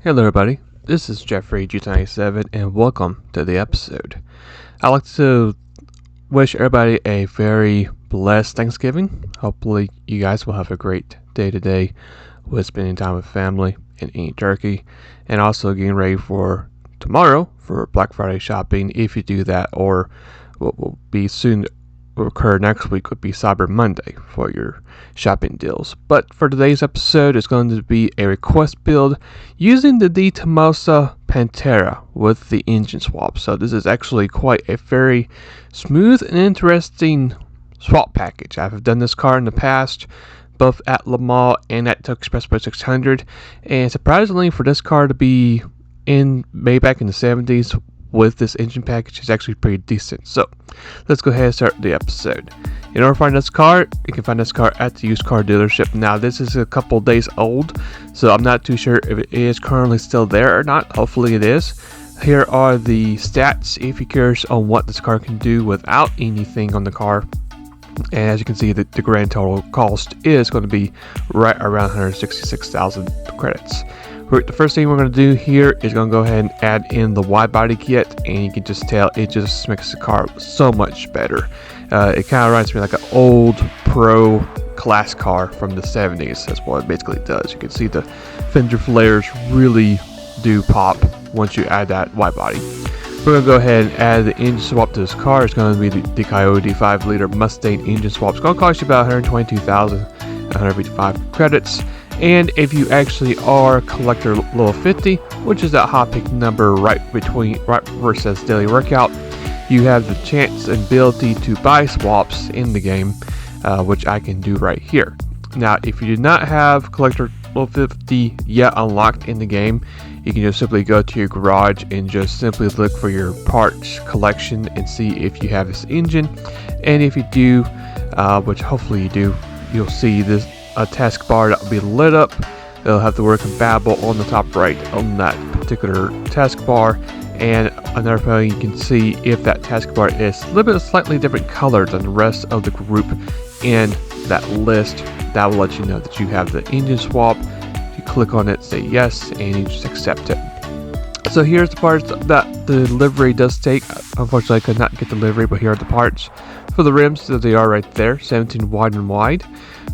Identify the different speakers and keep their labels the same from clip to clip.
Speaker 1: Hello everybody, this is Jeffrey GT7 and welcome to the episode. I'd like to wish everybody a very blessed Thanksgiving. Hopefully you guys will have a great day today with spending time with family and eating turkey, and also getting ready for tomorrow for Black Friday shopping if you do that, or what will be soon occur next week would be Cyber Monday for your shopping deals. But for today's episode, it's going to be a request build using the Tomosa Pantera with the engine swap. So this is actually quite a very smooth and interesting swap package. I've done this car in the past, both at Le Mans and at Tokyo Expressway 600, and surprisingly for this car to be made back in the 70s with this engine package is actually pretty decent. So let's go ahead and start the episode. In order to find this car, you can find this car at the used car dealership. Now this is a couple days old, so I'm not too sure if it is currently still there or not. Hopefully it is. Here are the stats if you're curious on what this car can do without anything on the car. And as you can see, the grand total cost is going to be right around 166,000 credits. The first thing we're going to do here is going to go ahead and add in the wide body kit, and you can just tell it just makes the car so much better. It kind of reminds me like an old pro class car from the 70s. That's what it basically does. You can see the fender flares really do pop once you add that wide body. We're going to go ahead and add the engine swap to this car. It's going to be the Coyote 5-liter Mustang engine swap. It's going to cost you about 122,155 credits. And if you actually are collector level 50, which is that hot pick number right where it says daily workout, you have the chance and ability to buy swaps in the game, which I can do right here. Now, if you do not have collector level 50 yet unlocked in the game, you can just simply go to your garage and just simply look for your parts collection and see if you have this engine. And if you do, which hopefully you do, you'll see this a taskbar that will be lit up. It'll have the word compatible on the top right on that particular taskbar, and another thing you can see if that taskbar is a little bit slightly different color than the rest of the group in that list. That will let you know that you have the engine swap. You click on it, say yes, and you just accept it. So here's the parts that the delivery does take. Unfortunately I could not get delivery, but here are the parts. For the rims, so they are right there, 17 wide and wide.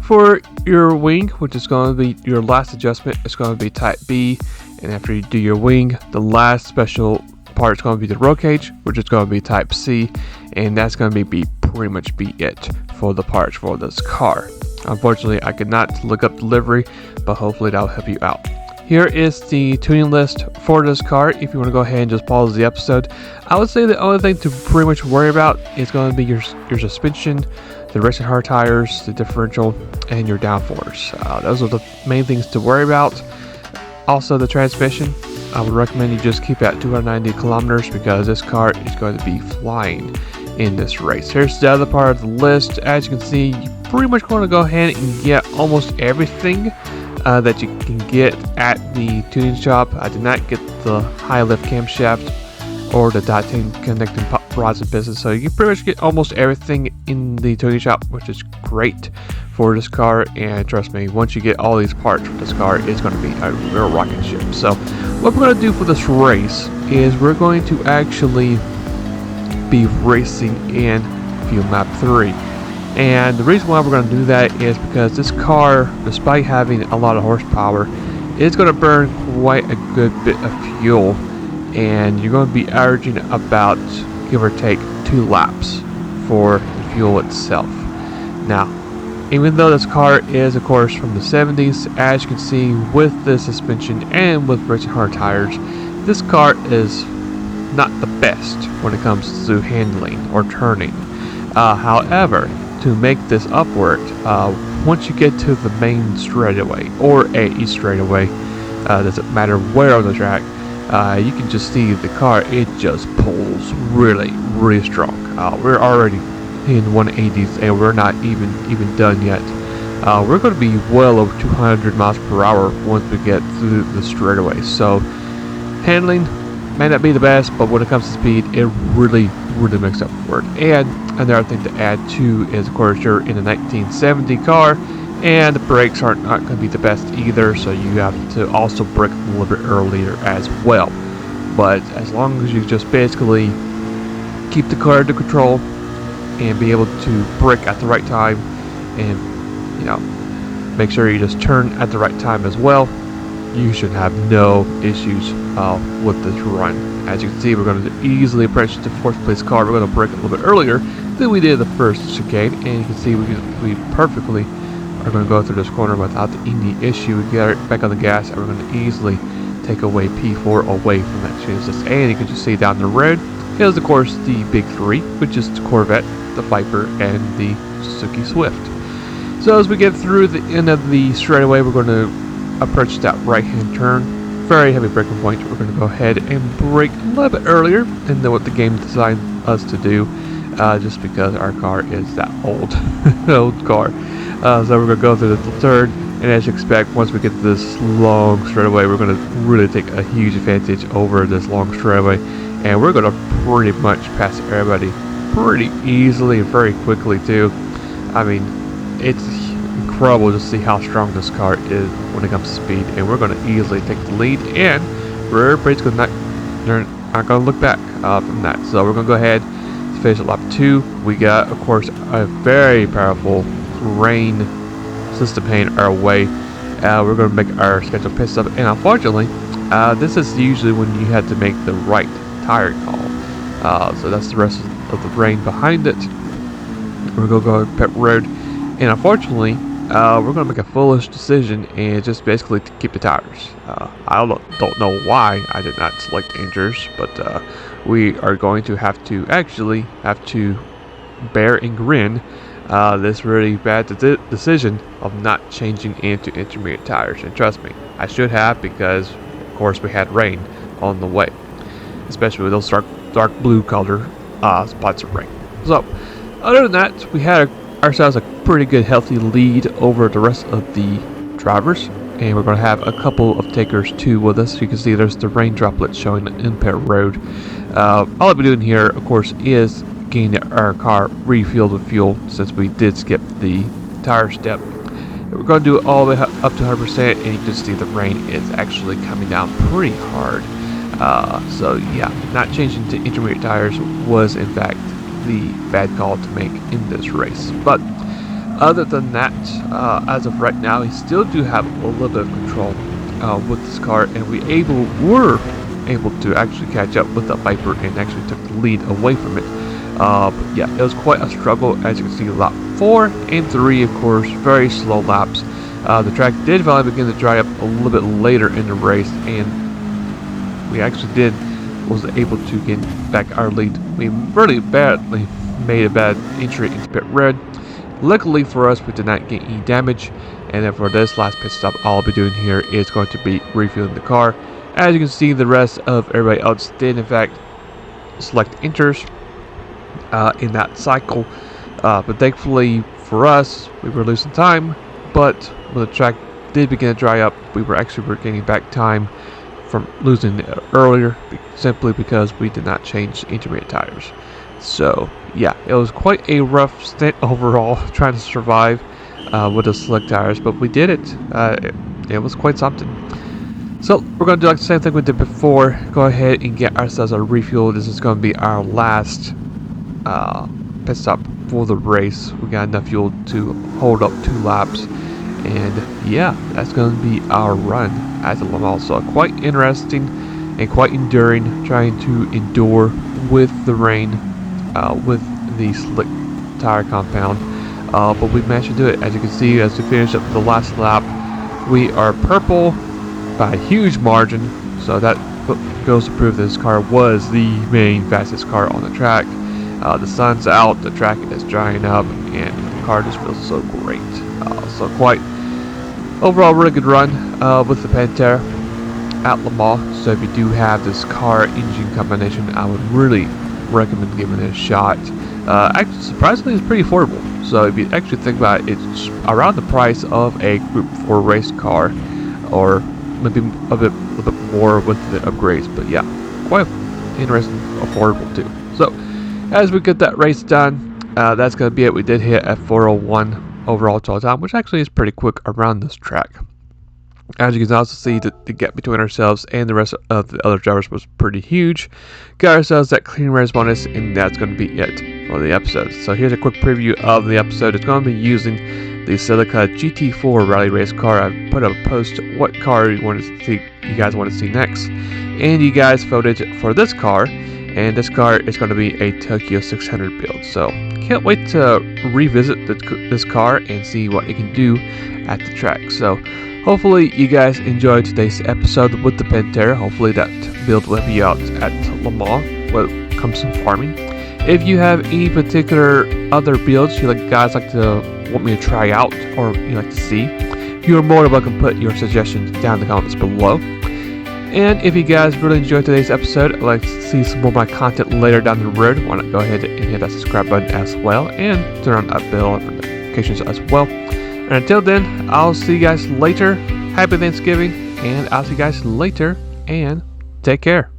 Speaker 1: For your wing, which is going to be your last adjustment, it's going to be type B. And after you do your wing, the last special part is going to be the roll cage, which is going to be type C. And that's going to be pretty much it for the parts for this car. Unfortunately, I could not look up delivery, but hopefully that'll help you out. Here is the tuning list for this car. If you want to go ahead and just pause the episode, I would say the only thing to pretty much worry about is going to be your suspension, the racing hard tires, the differential, and your downforce. Those are the main things to worry about. Also, the transmission, I would recommend you just keep at 290 kilometers because this car is going to be flying in this race. Here's the other part of the list. As you can see, you pretty much want to go ahead and get almost everything that you can get at the tuning shop. I did not get the high lift camshaft or the titanium connecting rods and pistons, so you pretty much get almost everything in the tuning shop, which is great for this car. And trust me, once you get all these parts for this car, it's going to be a real rocket ship. So what we're going to do for this race is we're going to actually be racing in Fuel Map 3. And the reason why we're going to do that is because this car, despite having a lot of horsepower, is going to burn quite a good bit of fuel, and you're going to be averaging about, give or take, 2 laps for the fuel itself. Now, even though this car is of course from the 70s, as you can see with the suspension and with racing hard tires, this car is not the best when it comes to handling or turning. However, to make this upward, once you get to the main straightaway or a straightaway, doesn't matter where on the track, you can just see the car, it just pulls really strong. We're already in 180s and we're not even done yet. We're going to be well over 200 miles per hour once we get through the straightaway. So handling may not be the best, but when it comes to speed, it really makes up for it. And another thing to add too is, of course, you're in a 1970 car, and the brakes are not going to be the best either, so you have to also brake a little bit earlier as well. But as long as you just basically keep the car under control and be able to brake at the right time, and make sure you just turn at the right time as well, you should have no issues with this run. As you can see, we're going to easily approach the 4th place car. We're going to brake a little bit earlier than we did the first chicane, and you can see we perfectly are going to go through this corner without any issue. We get back on the gas, and we're going to easily take away P4 away from that chassis. And you can just see down the road is, of course, the big 3, which is the Corvette, the Viper, and the Suzuki Swift. So as we get through the end of the straightaway, we're going to approach that right-hand turn. Very heavy braking point. We're going to go ahead and brake a little bit earlier than what the game designed us to do, just because our car is that old, old car. So we're going to go through the third, and as you expect, once we get to this long straightaway, we're going to really take a huge advantage over this long straightaway, and we're going to pretty much pass everybody pretty easily and very quickly too. I mean, it's incredible to see how strong this car is when it comes to speed, and we're going to easily take the lead, and we're basically not going to look back from that. So we're going to go ahead to finish at lap 2. We got, of course, a very powerful rain system heading our way. We're going to make our scheduled pit stop, and unfortunately, this is usually when you have to make the right tire call. So that's the rest of the rain behind it. We're going to go to pit road, and unfortunately, we're going to make a foolish decision and just basically to keep the tires. I don't know why I did not select Angers, but we are going to have to bear and grin this really bad decision of not changing into intermediate tires. And trust me, I should have, because of course we had rain on the way, especially with those dark blue color spots of rain. So other than that, we had ourselves a pretty good healthy lead over the rest of the drivers, and we're going to have a couple of takers too with us. You can see there's the rain droplets showing in pit road. All I'll be doing here, of course, is getting our car refueled with fuel, since we did skip the tire step. We're going to do it all the way up to 100%, and you can see the rain is actually coming down pretty hard. So yeah, not changing to intermediate tires was in fact the bad call to make in this race. But other than that, as of right now, we still do have a little bit of control with this car, and we were able to actually catch up with the Viper and actually took the lead away from it. But yeah, it was quite a struggle. As you can see, lap 4 and 3, of course, very slow laps. The track did finally begin to dry up a little bit later in the race, and we actually was able to get back our lead. We really badly made a bad entry into pit road. Luckily for us, we did not get any damage, and then for this last pit stop, all I'll be doing here is going to be refueling the car. As you can see, the rest of everybody else did in fact select enters in that cycle, but thankfully for us, we were losing time. But when the track did begin to dry up, we were gaining back time from losing earlier, simply because we did not change intermediate tires. So yeah, it was quite a rough stint overall trying to survive with the slick tires, but we did it. It was quite something. So we're going to do like the same thing we did before. Go ahead and get ourselves a refuel. This is going to be our last pit stop for the race. We got enough fuel to hold up 2 laps, and yeah, that's going to be our run at the Le Mans. So quite interesting and quite enduring, trying to endure with the rain, with the slick tire compound, but we managed to do it. As you can see, as we finish up the last lap, we are purple by a huge margin, so that goes to prove this car was the main fastest car on the track. The sun's out, the track is drying up, and the car just feels so great. So quite overall really good run with the Pantera at Le Mans. So if you do have this car engine combination, I would really recommend giving it a shot. Actually, surprisingly, it's pretty affordable. So if you actually think about it, it's around the price of a Group 4 race car, or maybe a little bit more with the upgrades. But yeah, quite interesting, affordable too. So as we get that race done, that's going to be it. We did hit a 401 overall total time, which actually is pretty quick around this track. As you can also see, the gap between ourselves and the rest of the other drivers was pretty huge. Got ourselves that clean race bonus, and that's going to be it for the episode. So here's a quick preview of the episode. It's going to be using the Celica GT4 rally race car. I put up a post what car you guys want to see next, and you guys voted for this car, and this car is going to be a Tokyo 600 build. So can't wait to revisit this car and see what it can do at the track. So hopefully you guys enjoyed today's episode with the Pantera. Hopefully that build will be out at Le Mans when it comes to farming. If you have any particular other builds you guys want me to try out or you like to see, you are more than welcome to put your suggestions down in the comments below. And if you guys really enjoyed today's episode, I'd like to see some more of my content later down the road, why not go ahead and hit that subscribe button as well, and turn on that bell for notifications as well. And until then, I'll see you guys later. Happy Thanksgiving, and I'll see you guys later, and take care.